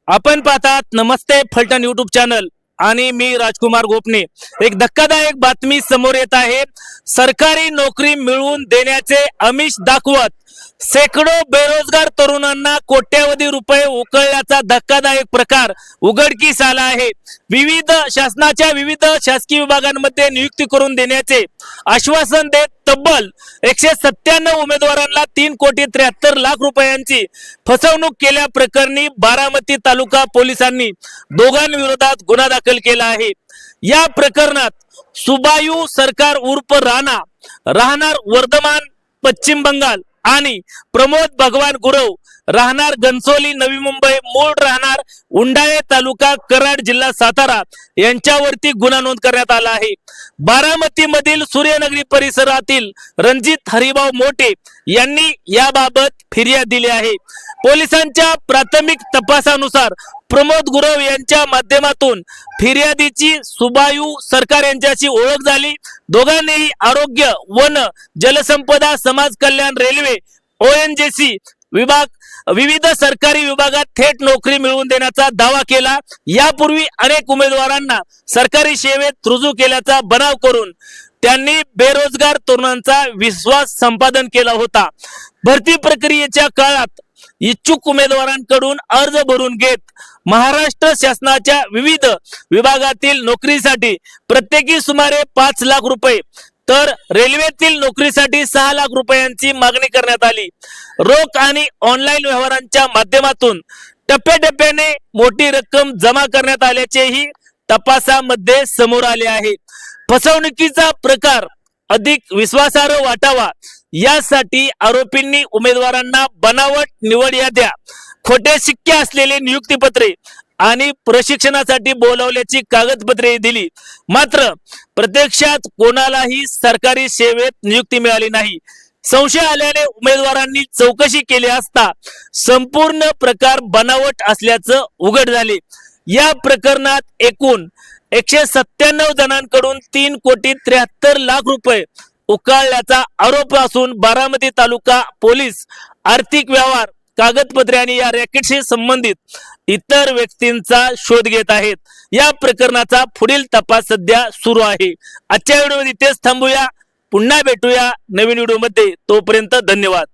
आपण पाहतात नमस्ते Phaltan YouTube channel आणि मी राजकुमार गोपने। एक धक्कादायक बातमी समोर येत आहे। सरकारी नोकरी मिळवून देण्याचे आमिष दाखवत शेकडो बेरोजगार तरुणांना कोट्यवधी रुपये उकळल्याचा धक्कादायक प्रकार उघडकीस आला आहे। विविध शासकीय विभागांमध्ये नियुक्ती करून देण्याचे आश्वासन देत तब्बल 197 उमेदवारांना 3,73,00,000 रुपयांची फसवणूक केल्या प्रकरणी बारामती तालुका पोलिसांनी दोघांविरोधात गुन्हा दाखल केला आहे। या प्रकरणात सुबायू सरकार उर्फ राणा राहणार वर्धमान पश्चिम बंगाल आणि प्रमोद भगवान गुरव राहणार घनसोली नवी मुंबई मूळ राहणार उंडाळे तालुका कराड जिल्हा सातारा यांच्यावरती गुन्हा नोंद करण्यात आला आहे। बारामती मधील सूर्यनगरी परिसरातील रणजित हरिभाऊ मोठे यांनी याबाबत फिर्याद दिली आहे। पोलिसांच्या प्राथमिक तपासानुसार प्रमोद गुरव यांच्या माध्यमातून फिर्यादीची सुबायू सरकार यांच्याशी ओळख झाली। दोघांनीही आरोग्य वन जलसंपदा समाज कल्याण रेल्वे ONGC विविध सरकारी विभागात थेट नोकरी मिळवून देण्याचा दावा केला। यापूर्वी अनेक उमेदवारांना सरकारी सेवेत रुजू केल्याचा बनाव करून त्यांनी बेरोजगार तरुणांचा विश्वास संपादन केला होता। भरती प्रक्रियेच्या काळात इच्छुक उमेदवारांकडून अर्ज भरून घेत महाराष्ट्र शासनाच्या विविध विभागातील नोकरीसाठी प्रत्येकी सुमारे 5 लाख रुपये तर रेल्वेतील नोकरीसाठी 6 लाख रुपयांची मागणी करण्यात आली। रोख आणि ऑनलाईन व्यवहारांच्या माध्यमातून टप्प्याटप्प्याने मोठी रक्कम जमा करण्यात आल्याचेही तपासामध्ये समोर आले आहे। फसवणुकीचा प्रकार अधिक विश्वासार्ह वाटावा यासाठी आरोपींनी उमेदवारांना बनावट निवड याद्या, खोटे शिक्के असलेले नियुक्तीपत्रे आणि प्रशिक्षणासाठी बोलावल्याची कागदपत्रे दिली। मात्र प्रत्यक्षात कोणालाही सरकारी सेवेत नियुक्ती मिळाली नाही। संशय आल्याने उमेदवारांनी चौकशी केली असता संपूर्ण प्रकार बनावट असल्याचं उघड झाले। या प्रकरणात एकूण 197 जणांकडून 3,73,00,000 रुपये उकळल्याचा आरोप असून बारामती तालुका पोलीस आर्थिक व्यवहार कागदपत्रे आणि या रॅकेटशी संबंधित इतर व्यक्तींचा शोध घेत आहेत। या प्रकरणाचा पुढील तपास सध्या सुरू आहे। आजच्या व्हिडिओमध्ये इथेच थांबूया, पुन्हा भेटूया नवीन व्हिडिओमध्ये। तोपर्यंत धन्यवाद।